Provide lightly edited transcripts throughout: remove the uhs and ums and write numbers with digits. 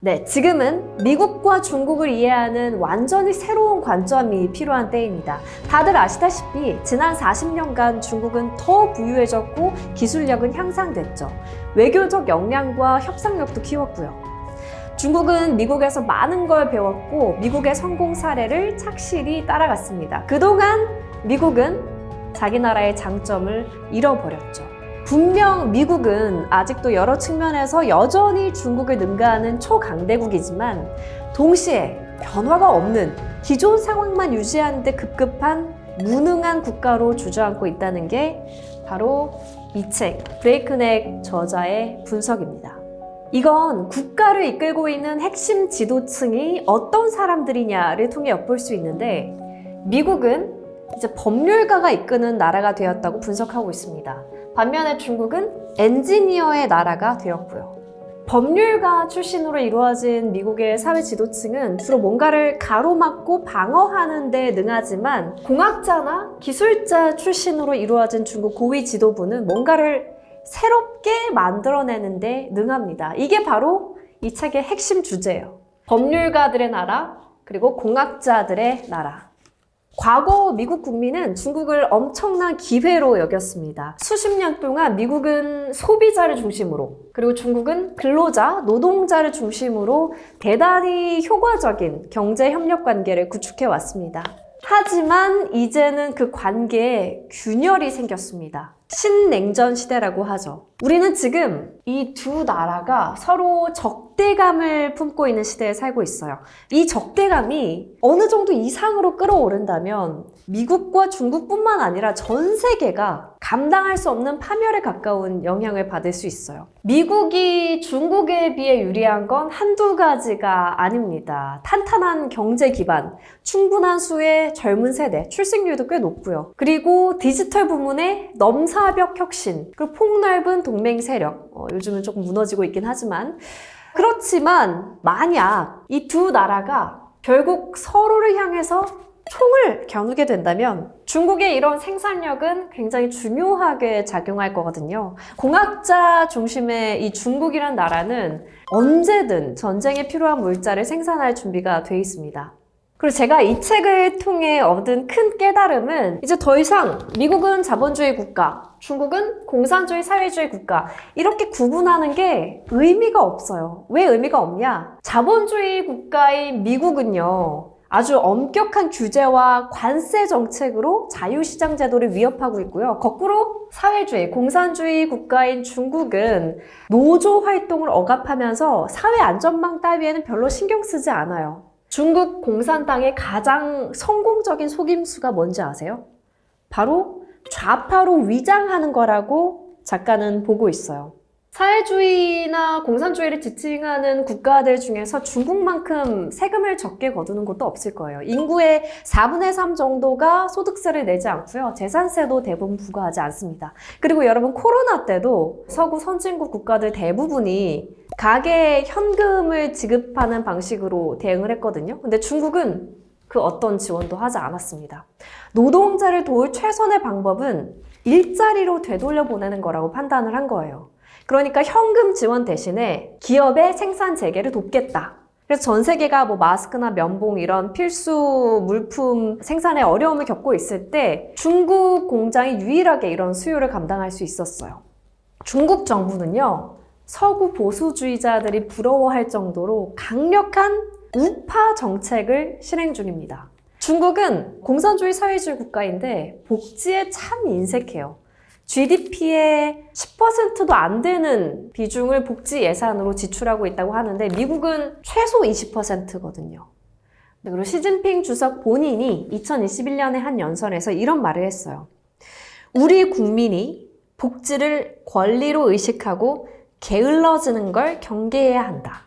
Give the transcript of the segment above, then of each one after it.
네, 지금은 미국과 중국을 이해하는 완전히 새로운 관점이 필요한 때입니다. 다들 아시다시피 지난 40년간 중국은 더 부유해졌고 기술력은 향상됐죠. 외교적 역량과 협상력도 키웠고요. 중국은 미국에서 많은 걸 배웠고 미국의 성공 사례를 착실히 따라갔습니다. 그동안 미국은 자기 나라의 장점을 잃어버렸죠. 분명 미국은 아직도 여러 측면에서 여전히 중국을 능가하는 초강대국이지만 동시에 변화가 없는 기존 상황만 유지하는 데 급급한 무능한 국가로 주저앉고 있다는 게 바로 이 책 브레이크넥 저자의 분석입니다. 이건 국가를 이끌고 있는 핵심 지도층이 어떤 사람들이냐를 통해 엿볼 수 있는데 미국은 이제 법률가가 이끄는 나라가 되었다고 분석하고 있습니다. 반면에 중국은 엔지니어의 나라가 되었고요. 법률가 출신으로 이루어진 미국의 사회 지도층은 주로 뭔가를 가로막고 방어하는 데 능하지만 공학자나 기술자 출신으로 이루어진 중국 고위 지도부는 뭔가를 새롭게 만들어내는 데 능합니다. 이게 바로 이 책의 핵심 주제예요. 법률가들의 나라, 그리고 공학자들의 나라. 과거 미국 국민은 중국을 엄청난 기회로 여겼습니다. 수십 년 동안 미국은 소비자를 중심으로, 그리고 중국은 근로자, 노동자를 중심으로 대단히 효과적인 경제 협력 관계를 구축해 왔습니다. 하지만 이제는 그 관계에 균열이 생겼습니다. 신냉전 시대라고 하죠. 우리는 지금 이 두 나라가 서로 적대감을 품고 있는 시대에 살고 있어요. 이 적대감이 어느 정도 이상으로 끌어오른다면 미국과 중국뿐만 아니라 전 세계가 감당할 수 없는 파멸에 가까운 영향을 받을 수 있어요. 미국이 중국에 비해 유리한 건 한두 가지가 아닙니다. 탄탄한 경제 기반, 충분한 수의 젊은 세대, 출생률도 꽤 높고요. 그리고 디지털 부문의 넘사벽 혁신, 그리고 폭넓은 동맹 세력, 요즘은 조금 무너지고 있긴 하지만 그렇지만 만약 이 두 나라가 결국 서로를 향해서 총을 겨누게 된다면 중국의 이런 생산력은 굉장히 중요하게 작용할 거거든요. 공학자 중심의 이 중국이란 나라는 언제든 전쟁에 필요한 물자를 생산할 준비가 돼 있습니다. 그리고 제가 이 책을 통해 얻은 큰 깨달음은 이제 더 이상 미국은 자본주의 국가, 중국은 공산주의 사회주의 국가 이렇게 구분하는 게 의미가 없어요. 왜 의미가 없냐? 자본주의 국가인 미국은요. 아주 엄격한 규제와 관세 정책으로 자유시장 제도를 위협하고 있고요. 거꾸로 사회주의, 공산주의 국가인 중국은 노조 활동을 억압하면서 사회 안전망 따위에는 별로 신경 쓰지 않아요. 중국 공산당의 가장 성공적인 속임수가 뭔지 아세요? 바로 좌파로 위장하는 거라고 작가는 보고 있어요. 사회주의나 공산주의를 지칭하는 국가들 중에서 중국만큼 세금을 적게 거두는 곳도 없을 거예요. 인구의 4분의 3 정도가 소득세를 내지 않고요. 재산세도 대부분 부과하지 않습니다. 그리고 여러분 코로나 때도 서구 선진국 국가들 대부분이 가계에 현금을 지급하는 방식으로 대응을 했거든요. 근데 중국은 그 어떤 지원도 하지 않았습니다. 노동자를 도울 최선의 방법은 일자리로 되돌려 보내는 거라고 판단을 한 거예요. 그러니까 현금 지원 대신에 기업의 생산 재개를 돕겠다. 그래서 전 세계가 마스크나 면봉 이런 필수 물품 생산에 어려움을 겪고 있을 때 중국 공장이 유일하게 이런 수요를 감당할 수 있었어요. 중국 정부는요, 서구 보수주의자들이 부러워할 정도로 강력한 우파 정책을 실행 중입니다. 중국은 공산주의 사회주의 국가인데 복지에 참 인색해요. GDP의 10%도 안 되는 비중을 복지 예산으로 지출하고 있다고 하는데 미국은 최소 20%거든요. 그리고 시진핑 주석 본인이 2021년에 한 연설에서 이런 말을 했어요. 우리 국민이 복지를 권리로 의식하고 게을러지는 걸 경계해야 한다.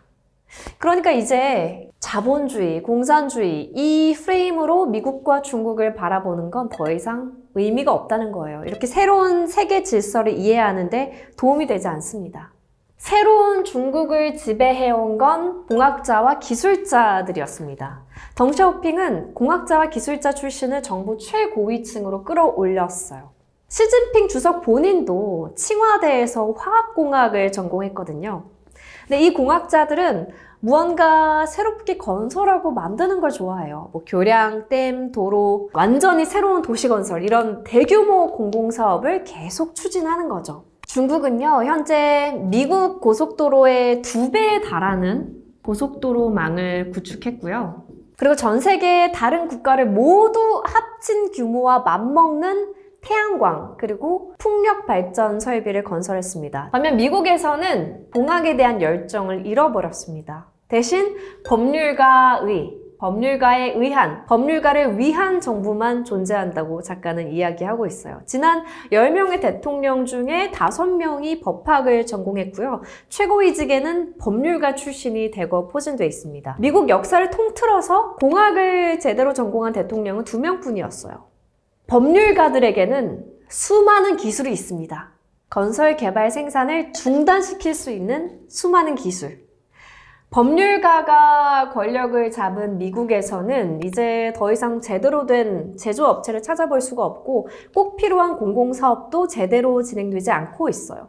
그러니까 이제 자본주의, 공산주의 이 프레임으로 미국과 중국을 바라보는 건 더 이상 의미가 없다는 거예요. 이렇게 새로운 세계 질서를 이해하는데 도움이 되지 않습니다. 새로운 중국을 지배해온 건 공학자와 기술자들이었습니다. 덩샤오핑은 공학자와 기술자 출신을 정부 최고위층으로 끌어올렸어요. 시진핑 주석 본인도 칭화대에서 화학공학을 전공했거든요. 근데 이 공학자들은 무언가 새롭게 건설하고 만드는 걸 좋아해요. 뭐 교량, 댐, 도로, 완전히 새로운 도시 건설, 이런 대규모 공공사업을 계속 추진하는 거죠. 중국은요, 현재 미국 고속도로의 2배에 달하는 고속도로망을 구축했고요. 그리고 전 세계 다른 국가를 모두 합친 규모와 맞먹는 태양광 그리고 풍력 발전 설비를 건설했습니다. 반면 미국에서는 공학에 대한 열정을 잃어버렸습니다. 대신 법률가의, 법률가에 의한, 법률가를 위한 정부만 존재한다고 작가는 이야기하고 있어요. 지난 10명의 대통령 중에 5명이 법학을 전공했고요. 최고위직에는 법률가 출신이 대거 포진되어 있습니다. 미국 역사를 통틀어서 공학을 제대로 전공한 대통령은 2명뿐이었어요. 법률가들에게는 수많은 기술이 있습니다. 건설, 개발, 생산을 중단시킬 수 있는 수많은 기술. 법률가가 권력을 잡은 미국에서는 이제 더 이상 제대로 된 제조업체를 찾아볼 수가 없고 꼭 필요한 공공사업도 제대로 진행되지 않고 있어요.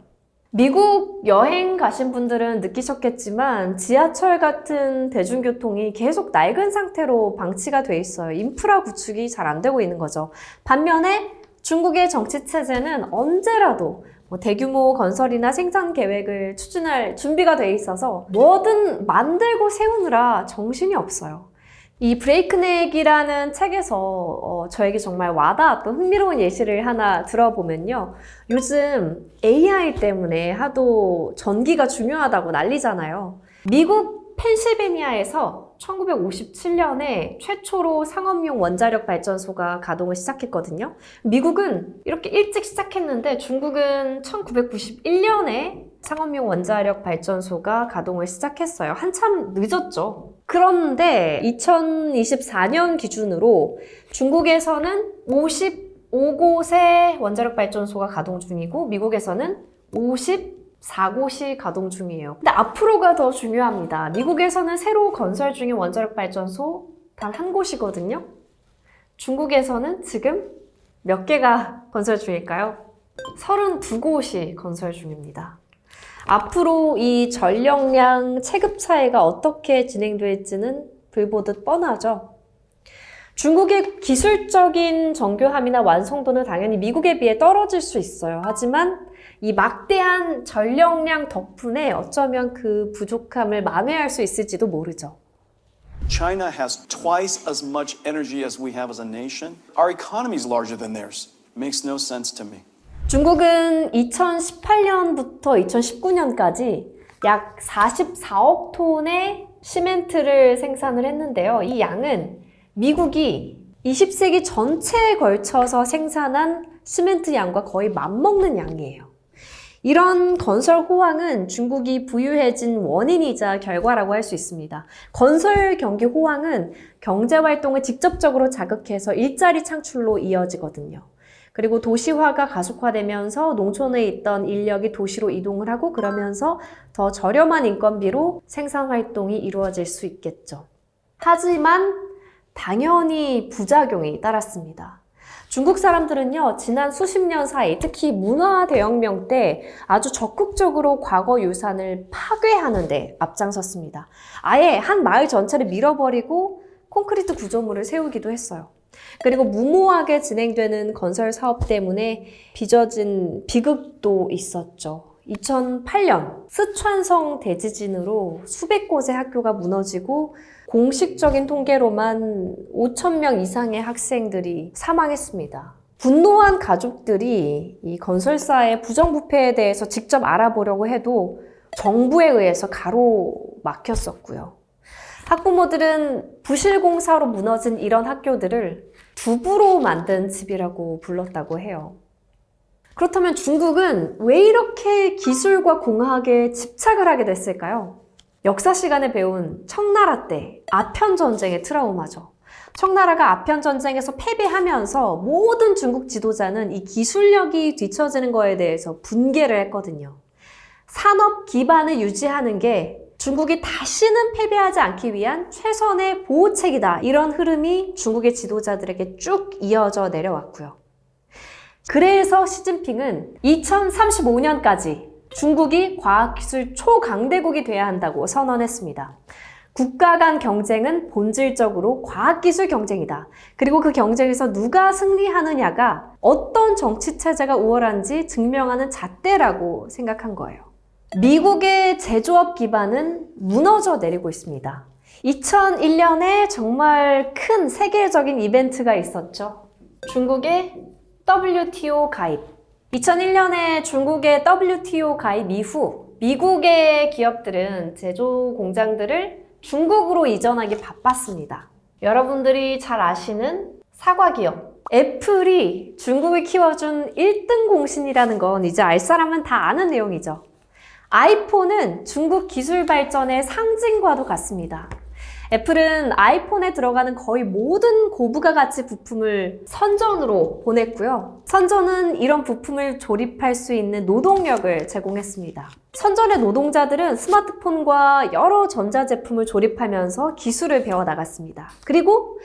미국 여행 가신 분들은 느끼셨겠지만 지하철 같은 대중교통이 계속 낡은 상태로 방치가 돼 있어요. 인프라 구축이 잘 안 되고 있는 거죠. 반면에 중국의 정치체제는 언제라도 대규모 건설이나 생산 계획을 추진할 준비가 돼 있어서 뭐든 만들고 세우느라 정신이 없어요. 이 브레이크넥이라는 책에서 저에게 정말 와닿았던 흥미로운 예시를 하나 들어보면요. 요즘 AI 때문에 하도 전기가 중요하다고 난리잖아요. 미국 펜실베니아에서 1957년에 최초로 상업용 원자력 발전소가 가동을 시작했거든요. 미국은 이렇게 일찍 시작했는데 중국은 1991년에 상업용 원자력 발전소가 가동을 시작했어요. 한참 늦었죠. 그런데 2024년 기준으로 중국에서는 55곳의 원자력 발전소가 가동 중이고 미국에서는 54곳이 가동 중이에요. 근데 앞으로가 더 중요합니다. 미국에서는 새로 건설 중인 원자력 발전소 단 한 곳이거든요. 중국에서는 지금 몇 개가 건설 중일까요? 32곳이 건설 중입니다. 앞으로 이 전력량 체급 차이가 어떻게 진행될지는 불보듯 뻔하죠. 중국의 기술적인 정교함이나 완성도는 당연히 미국에 비해 떨어질 수 있어요. 하지만 이 막대한 전력량 덕분에 어쩌면 그 부족함을 만회할 수 있을지도 모르죠. China has twice as much energy as we have as a nation. Our economy is larger than theirs. Makes no sense to me. 중국은 2018년부터 2019년까지 약 44억 톤의 시멘트를 생산을 했는데요. 이 양은 미국이 20세기 전체에 걸쳐서 생산한 시멘트 양과 거의 맞먹는 양이에요. 이런 건설 호황은 중국이 부유해진 원인이자 결과라고 할 수 있습니다. 건설 경기 호황은 경제 활동을 직접적으로 자극해서 일자리 창출로 이어지거든요. 그리고 도시화가 가속화되면서 농촌에 있던 인력이 도시로 이동을 하고 그러면서 더 저렴한 인건비로 생산 활동이 이루어질 수 있겠죠. 하지만 당연히 부작용이 따랐습니다. 중국 사람들은요, 지난 수십 년 사이, 특히 문화 대혁명 때 아주 적극적으로 과거 유산을 파괴하는 데 앞장섰습니다. 아예 한 마을 전체를 밀어버리고 콘크리트 구조물을 세우기도 했어요. 그리고 무모하게 진행되는 건설 사업 때문에 빚어진 비극도 있었죠. 2008년 쓰촨성 대지진으로 수백 곳의 학교가 무너지고 공식적인 통계로만 5,000명 이상의 학생들이 사망했습니다. 분노한 가족들이 이 건설사의 부정부패에 대해서 직접 알아보려고 해도 정부에 의해서 가로막혔었고요. 학부모들은 부실공사로 무너진 이런 학교들을 두부로 만든 집이라고 불렀다고 해요. 그렇다면 중국은 왜 이렇게 기술과 공학에 집착을 하게 됐을까요? 역사 시간에 배운 청나라 때 아편전쟁의 트라우마죠. 청나라가 아편전쟁에서 패배하면서 모든 중국 지도자는 이 기술력이 뒤처지는 거에 대해서 분개를 했거든요. 산업 기반을 유지하는 게 중국이 다시는 패배하지 않기 위한 최선의 보호책이다. 이런 흐름이 중국의 지도자들에게 쭉 이어져 내려왔고요. 그래서 시진핑은 2035년까지 중국이 과학기술 초강대국이 돼야 한다고 선언했습니다. 국가 간 경쟁은 본질적으로 과학기술 경쟁이다. 그리고 그 경쟁에서 누가 승리하느냐가 어떤 정치체제가 우월한지 증명하는 잣대라고 생각한 거예요. 미국의 제조업 기반은 무너져 내리고 있습니다. 2001년에 정말 큰 세계적인 이벤트가 있었죠. 중국의 WTO 가입. 2001년에 중국의 WTO 가입 이후 미국의 기업들은 제조 공장들을 중국으로 이전하기 바빴습니다. 여러분들이 잘 아시는 사과 기업. 애플이 중국을 키워준 1등 공신이라는 건 이제 알 사람은 다 아는 내용이죠. 아이폰은 중국 기술 발전의 상징과도 같습니다. 애플은 아이폰에 들어가는 거의 모든 고부가 가치 부품을 선전으로 보냈고요. 선전은 이런 부품을 조립할 수 있는 노동력을 제공했습니다. 선전의 노동자들은 스마트폰과 여러 전자제품을 조립하면서 기술을 배워나갔습니다. 그리고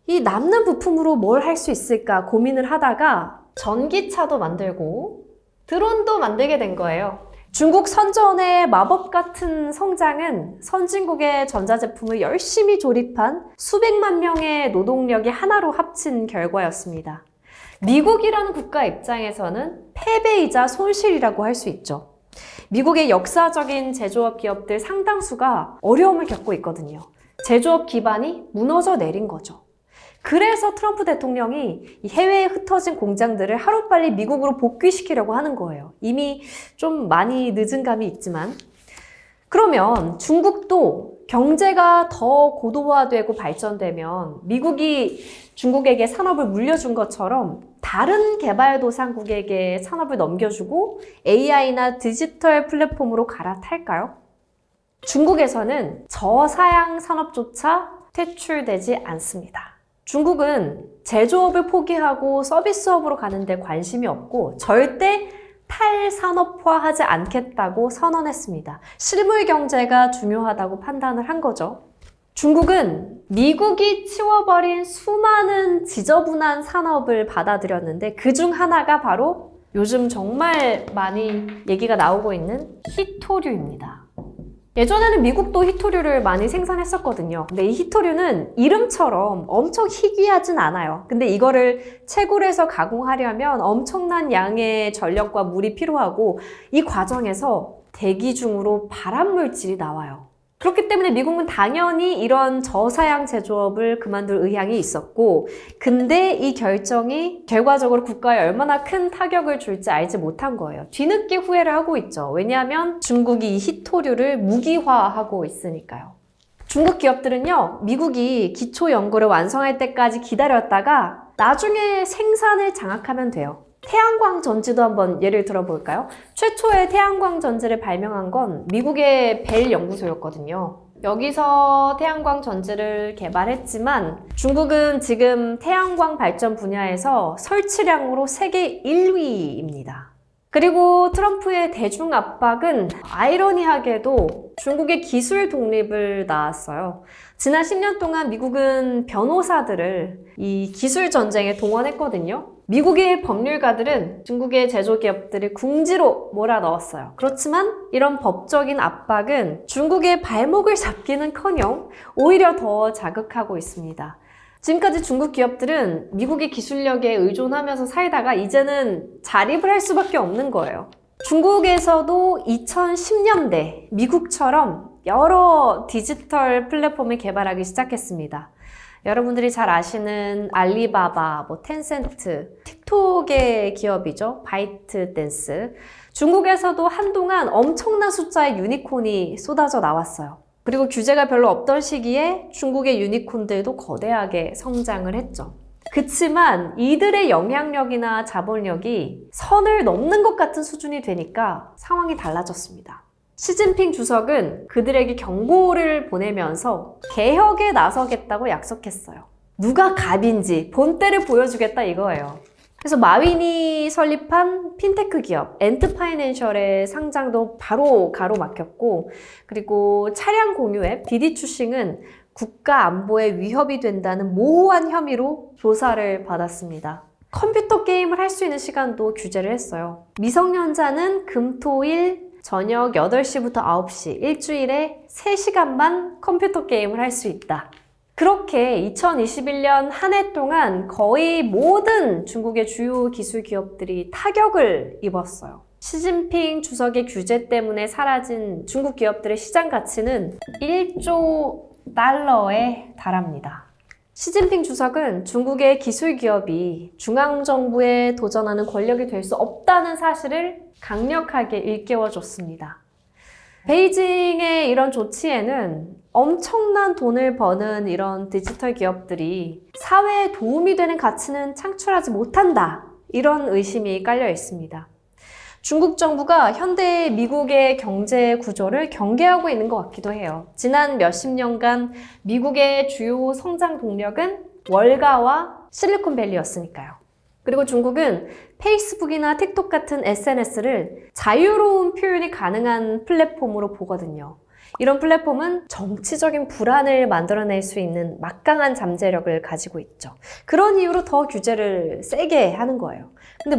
이 남는 부품으로 뭘 할 수 있을까 고민을 하다가 전기차도 만들고 드론도 만들게 된 거예요. 중국 선전의 마법 같은 성장은 선진국의 전자제품을 열심히 조립한 수백만 명의 노동력이 하나로 합친 결과였습니다. 미국이라는 국가 입장에서는 패배이자 손실이라고 할 수 있죠. 미국의 역사적인 제조업 기업들 상당수가 어려움을 겪고 있거든요. 제조업 기반이 무너져 내린 거죠. 그래서 트럼프 대통령이 해외에 흩어진 공장들을 하루빨리 미국으로 복귀시키려고 하는 거예요. 이미 좀 많이 늦은 감이 있지만. 그러면 중국도 경제가 더 고도화되고 발전되면 미국이 중국에게 산업을 물려준 것처럼 다른 개발도상국에게 산업을 넘겨주고 AI나 디지털 플랫폼으로 갈아탈까요? 중국에서는 저사양 산업조차 퇴출되지 않습니다. 중국은 제조업을 포기하고 서비스업으로 가는데 관심이 없고 절대 탈산업화하지 않겠다고 선언했습니다. 실물 경제가 중요하다고 판단을 한 거죠. 중국은 미국이 치워버린 수많은 지저분한 산업을 받아들였는데 그중 하나가 바로 요즘 정말 많이 얘기가 나오고 있는 희토류입니다. 예전에는 미국도 희토류를 많이 생산했었거든요. 근데 이 희토류는 이름처럼 엄청 희귀하진 않아요. 근데 이거를 채굴해서 가공하려면 엄청난 양의 전력과 물이 필요하고 이 과정에서 대기 중으로 발암물질이 나와요. 그렇기 때문에 미국은 당연히 이런 저사양 제조업을 그만둘 의향이 있었고 근데 이 결정이 결과적으로 국가에 얼마나 큰 타격을 줄지 알지 못한 거예요. 뒤늦게 후회를 하고 있죠. 왜냐하면 중국이 이 희토류를 무기화하고 있으니까요. 중국 기업들은요, 미국이 기초 연구를 완성할 때까지 기다렸다가 나중에 생산을 장악하면 돼요. 태양광 전지도 한번 예를 들어볼까요? 최초의 태양광 전지를 발명한 건 미국의 벨 연구소였거든요. 여기서 태양광 전지를 개발했지만 중국은 지금 태양광 발전 분야에서 설치량으로 세계 1위입니다. 그리고 트럼프의 대중 압박은 아이러니하게도 중국의 기술 독립을 낳았어요. 지난 10년 동안 미국은 변호사들을 이 기술 전쟁에 동원했거든요. 미국의 법률가들은 중국의 제조기업들을 궁지로 몰아넣었어요. 그렇지만 이런 법적인 압박은 중국의 발목을 잡기는커녕 오히려 더 자극하고 있습니다. 지금까지 중국 기업들은 미국의 기술력에 의존하면서 살다가 이제는 자립을 할 수밖에 없는 거예요. 중국에서도 2010년대 미국처럼 여러 디지털 플랫폼을 개발하기 시작했습니다. 여러분들이 잘 아시는 알리바바, 텐센트, 틱톡의 기업이죠. 바이트댄스. 중국에서도 한동안 엄청난 숫자의 유니콘이 쏟아져 나왔어요. 그리고 규제가 별로 없던 시기에 중국의 유니콘들도 거대하게 성장을 했죠. 그치만 이들의 영향력이나 자본력이 선을 넘는 것 같은 수준이 되니까 상황이 달라졌습니다. 시진핑 주석은 그들에게 경고를 보내면서 개혁에 나서겠다고 약속했어요. 누가 갑인지 본때를 보여주겠다 이거예요. 그래서 마윈이 설립한 핀테크 기업 엔트파이낸셜의 상장도 바로 가로막혔고 그리고 차량 공유 앱 디디추싱은 국가 안보에 위협이 된다는 모호한 혐의로 조사를 받았습니다. 컴퓨터 게임을 할 수 있는 시간도 규제를 했어요. 미성년자는 금, 토, 일 저녁 8시부터 9시, 일주일에 3시간만 컴퓨터 게임을 할 수 있다. 그렇게 2021년 한 해 동안 거의 모든 중국의 주요 기술 기업들이 타격을 입었어요. 시진핑 주석의 규제 때문에 사라진 중국 기업들의 시장 가치는 1조 달러에 달합니다. 시진핑 주석은 중국의 기술 기업이 중앙정부에 도전하는 권력이 될 수 없다는 사실을 강력하게 일깨워줬습니다. 베이징의 이런 조치에는 엄청난 돈을 버는 이런 디지털 기업들이 사회에 도움이 되는 가치는 창출하지 못한다. 이런 의심이 깔려 있습니다. 중국 정부가 현대 미국의 경제 구조를 경계하고 있는 것 같기도 해요. 지난 몇십 년간 미국의 주요 성장 동력은 월가와 실리콘밸리였으니까요. 그리고 중국은 페이스북이나 틱톡 같은 SNS를 자유로운 표현이 가능한 플랫폼으로 보거든요. 이런 플랫폼은 정치적인 불안을 만들어낼 수 있는 막강한 잠재력을 가지고 있죠. 그런 이유로 더 규제를 세게 하는 거예요. 근데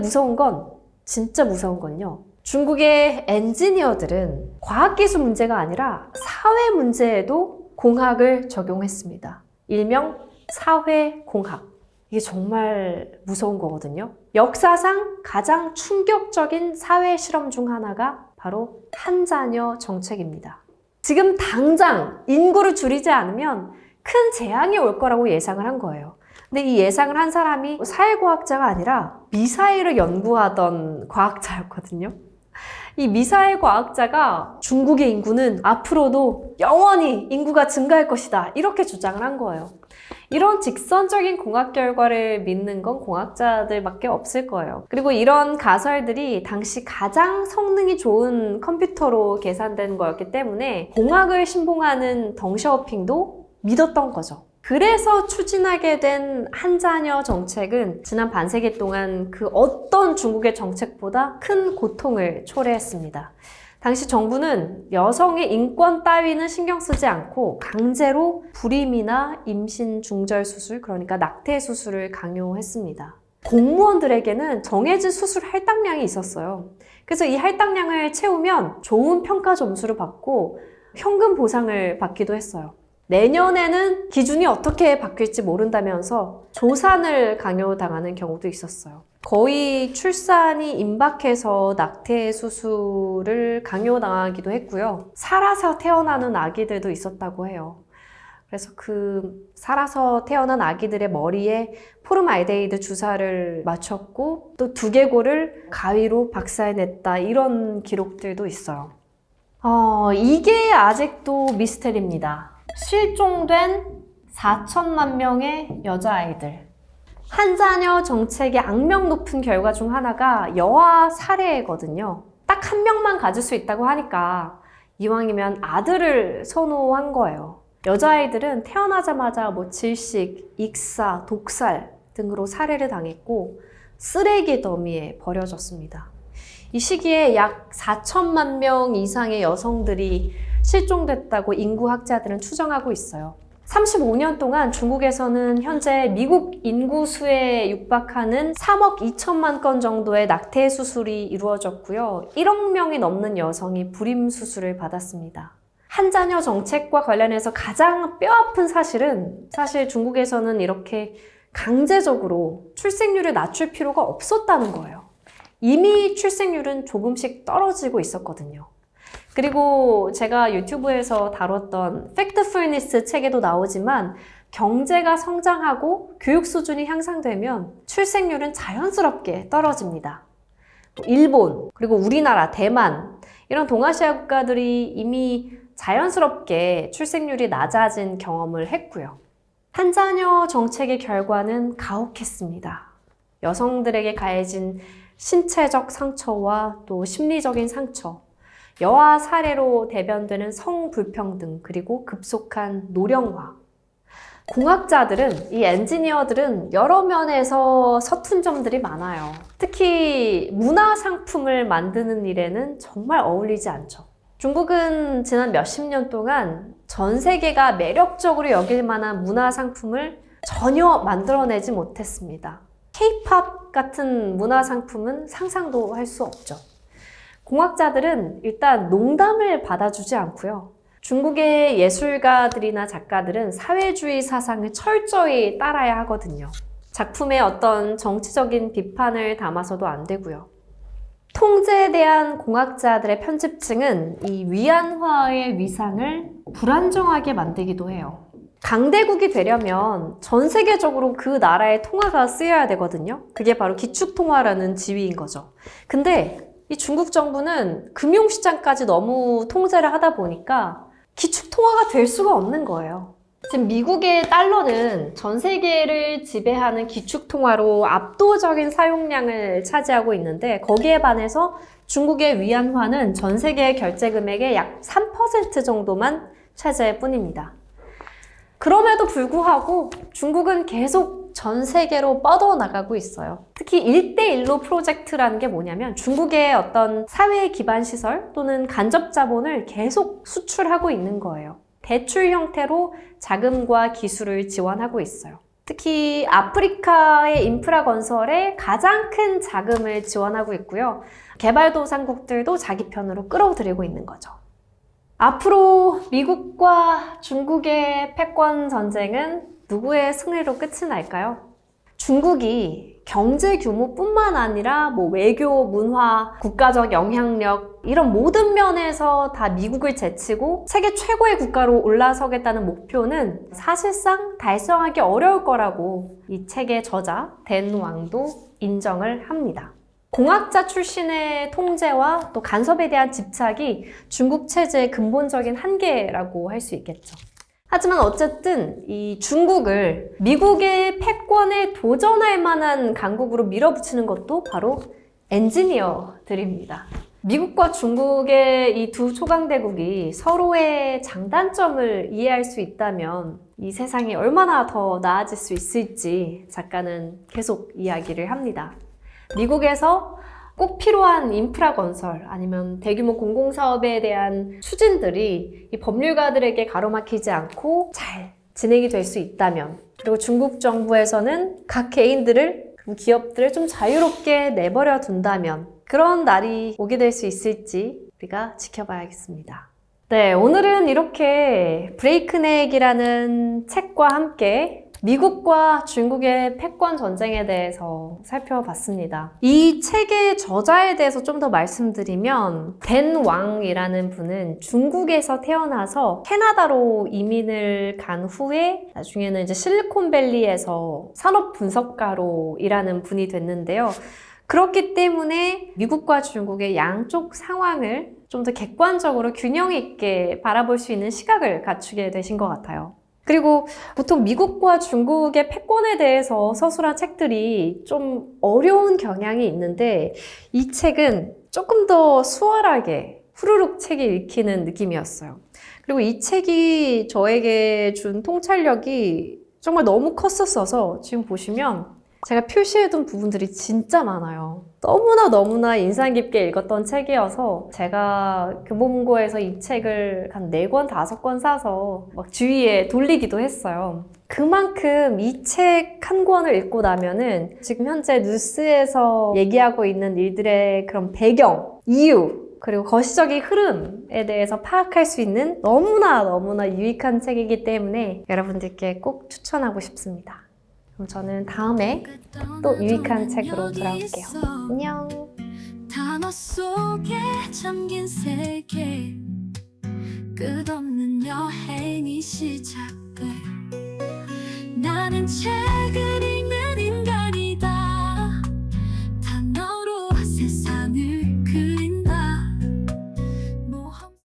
진짜 무서운 건요. 중국의 엔지니어들은 과학기술 문제가 아니라 사회 문제에도 공학을 적용했습니다. 일명 사회공학. 이게 정말 무서운 거거든요. 역사상 가장 충격적인 사회 실험 중 하나가 바로 한 자녀 정책입니다. 지금 당장 인구를 줄이지 않으면 큰 재앙이 올 거라고 예상을 한 거예요. 근데 이 예상을 한 사람이 사회과학자가 아니라 미사일을 연구하던 과학자였거든요. 이 미사일 과학자가 중국의 인구는 앞으로도 영원히 인구가 증가할 것이다. 이렇게 주장을 한 거예요. 이런 직선적인 공학 결과를 믿는 건 공학자들밖에 없을 거예요. 그리고 이런 가설들이 당시 가장 성능이 좋은 컴퓨터로 계산된 거였기 때문에 공학을 신봉하는 덩샤오핑도 믿었던 거죠. 그래서 추진하게 된 한자녀 정책은 지난 반세기 동안 그 어떤 중국의 정책보다 큰 고통을 초래했습니다. 당시 정부는 여성의 인권 따위는 신경 쓰지 않고 강제로 불임이나 임신 중절 수술, 그러니까 낙태 수술을 강요했습니다. 공무원들에게는 정해진 수술 할당량이 있었어요. 그래서 이 할당량을 채우면 좋은 평가 점수를 받고 현금 보상을 받기도 했어요. 내년에는 기준이 어떻게 바뀔지 모른다면서 조산을 강요당하는 경우도 있었어요. 거의 출산이 임박해서 낙태 수술을 강요당하기도 했고요. 살아서 태어나는 아기들도 있었다고 해요. 그래서 그 살아서 태어난 아기들의 머리에 포름알데히드 주사를 맞췄고 또 두개골을 가위로 박살냈다, 이런 기록들도 있어요. 이게 아직도 미스테리입니다. 실종된 4천만 명의 여자아이들. 한자녀 정책의 악명 높은 결과 중 하나가 여아 살해거든요. 딱 한 명만 가질 수 있다고 하니까 이왕이면 아들을 선호한 거예요. 여자아이들은 태어나자마자 질식, 익사, 독살 등으로 살해를 당했고 쓰레기 더미에 버려졌습니다. 이 시기에 약 4천만 명 이상의 여성들이 실종됐다고 인구학자들은 추정하고 있어요. 35년 동안 중국에서는 현재 미국 인구 수에 육박하는 3억 2천만 건 정도의 낙태 수술이 이루어졌고요. 1억 명이 넘는 여성이 불임 수술을 받았습니다. 한자녀 정책과 관련해서 가장 뼈아픈 사실은 사실 중국에서는 이렇게 강제적으로 출생률을 낮출 필요가 없었다는 거예요. 이미 출생률은 조금씩 떨어지고 있었거든요. 그리고 제가 유튜브에서 다뤘던 팩트풀니스 책에도 나오지만 경제가 성장하고 교육 수준이 향상되면 출생률은 자연스럽게 떨어집니다. 일본, 그리고 우리나라, 대만 이런 동아시아 국가들이 이미 자연스럽게 출생률이 낮아진 경험을 했고요. 한자녀 정책의 결과는 가혹했습니다. 여성들에게 가해진 신체적 상처와 또 심리적인 상처, 여아 살해로 대변되는 성불평등, 그리고 급속한 노령화. 공학자들은, 이 엔지니어들은 여러 면에서 서툰 점들이 많아요. 특히 문화 상품을 만드는 일에는 정말 어울리지 않죠. 중국은 지난 몇십 년 동안 전 세계가 매력적으로 여길 만한 문화 상품을 전혀 만들어내지 못했습니다. K-POP 같은 문화 상품은 상상도 할 수 없죠. 공학자들은 일단 농담을 받아주지 않고요. 중국의 예술가들이나 작가들은 사회주의 사상을 철저히 따라야 하거든요. 작품에 어떤 정치적인 비판을 담아서도 안 되고요. 통제에 대한 공학자들의 편집증은 이 위안화의 위상을 불안정하게 만들기도 해요. 강대국이 되려면 전 세계적으로 그 나라의 통화가 쓰여야 되거든요. 그게 바로 기축통화라는 지위인 거죠. 근데 이 중국 정부는 금융시장까지 너무 통제를 하다 보니까 기축통화가 될 수가 없는 거예요. 지금 미국의 달러는 전 세계를 지배하는 기축통화로 압도적인 사용량을 차지하고 있는데 거기에 반해서 중국의 위안화는 전 세계 결제 금액의 약 3% 정도만 차지할 뿐입니다. 그럼에도 불구하고 중국은 계속 전 세계로 뻗어나가고 있어요. 특히 1대1로 프로젝트라는 게 뭐냐면 중국의 어떤 사회 기반 시설 또는 간접 자본을 계속 수출하고 있는 거예요. 대출 형태로 자금과 기술을 지원하고 있어요. 특히 아프리카의 인프라 건설에 가장 큰 자금을 지원하고 있고요. 개발도상국들도 자기 편으로 끌어들이고 있는 거죠. 앞으로 미국과 중국의 패권 전쟁은 누구의 승리로 끝이 날까요? 중국이 경제 규모뿐만 아니라 외교, 문화, 국가적 영향력 이런 모든 면에서 다 미국을 제치고 세계 최고의 국가로 올라서겠다는 목표는 사실상 달성하기 어려울 거라고 이 책의 저자 댄 왕도 인정을 합니다. 공학자 출신의 통제와 또 간섭에 대한 집착이 중국 체제의 근본적인 한계라고 할 수 있겠죠. 하지만 어쨌든 이 중국을 미국의 패권에 도전할 만한 강국으로 밀어붙이는 것도 바로 엔지니어들입니다. 미국과 중국의 이 두 초강대국이 서로의 장단점을 이해할 수 있다면 이 세상이 얼마나 더 나아질 수 있을지 작가는 계속 이야기를 합니다. 미국에서 꼭 필요한 인프라 건설 아니면 대규모 공공사업에 대한 추진들이 이 법률가들에게 가로막히지 않고 잘 진행이 될 수 있다면, 그리고 중국 정부에서는 각 개인들을, 기업들을 좀 자유롭게 내버려 둔다면 그런 날이 오게 될 수 있을지 우리가 지켜봐야겠습니다. 네, 오늘은 이렇게 브레이크넥이라는 책과 함께 미국과 중국의 패권 전쟁에 대해서 살펴봤습니다. 이 책의 저자에 대해서 좀 더 말씀드리면 댄 왕이라는 분은 중국에서 태어나서 캐나다로 이민을 간 후에 나중에는 이제 실리콘밸리에서 산업 분석가로 일하는 분이 됐는데요. 그렇기 때문에 미국과 중국의 양쪽 상황을 좀 더 객관적으로 균형 있게 바라볼 수 있는 시각을 갖추게 되신 것 같아요. 그리고 보통 미국과 중국의 패권에 대해서 서술한 책들이 좀 어려운 경향이 있는데 이 책은 조금 더 수월하게 후루룩 책이 읽히는 느낌이었어요. 그리고 이 책이 저에게 준 통찰력이 정말 너무 컸었어서 지금 보시면 제가 표시해둔 부분들이 진짜 많아요. 너무나 인상 깊게 읽었던 책이어서 제가 교보문고에서 이 책을 한 4권, 5권 사서 막 주위에 돌리기도 했어요. 그만큼 이 책 한 권을 읽고 나면은 지금 현재 뉴스에서 얘기하고 있는 일들의 그런 배경, 이유, 그리고 거시적인 흐름에 대해서 파악할 수 있는 너무나 유익한 책이기 때문에 여러분들께 꼭 추천하고 싶습니다. 그럼 저는 다음에 또 유익한 책으로 돌아올게요. 안녕. 단어 속에 잠긴 세계, 끝없는 여행이 시작돼. 나는 책을